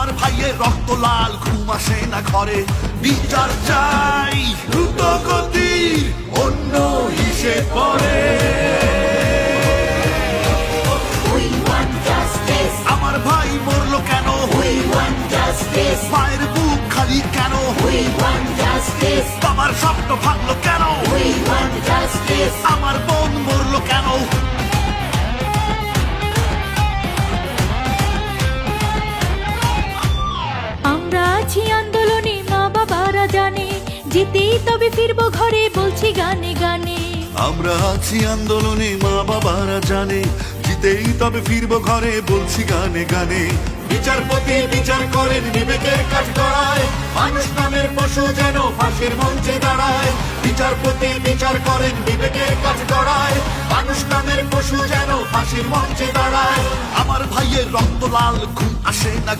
আমার ভাইয়ের রক্ত লাল, ঘুম আসে না ঘরে। বিচার চাই দ্রুত গতির, অন্য হিসেব পরে। We want justice. আমার ভাই মরলো কেন? We want justice. মায়ের বুক খালি কেন? We want justice. বাবার স্বপ্ন ভাঙলো কেন? We want justice. আমার বোন মরলো কেন? আমরা আছি আন্দোলনে, মা বাবারা জানে, জিতেই তবে ফিরবো ঘরে, বলছি গানে গানে। আমরা আছি আন্দোলনে, মা বাবারা জানে, জিতেই তবে ফিরবো ঘরে, বলছি গানে গানে। বিচারপতি বিচার করেন বিবেকের কাজ করায়, মানুষ নামের পশু যেন ফাঁসির মঞ্চে দাঁড়ায়। বিচারপতি বিচার করেন বিবেকের কাজ করায়, মানুষ নামের পশু যেন ফাঁসির মঞ্চে দাঁড়ায়। আমার ভাইয়ের রক্ত লাল, ঘুম আসে না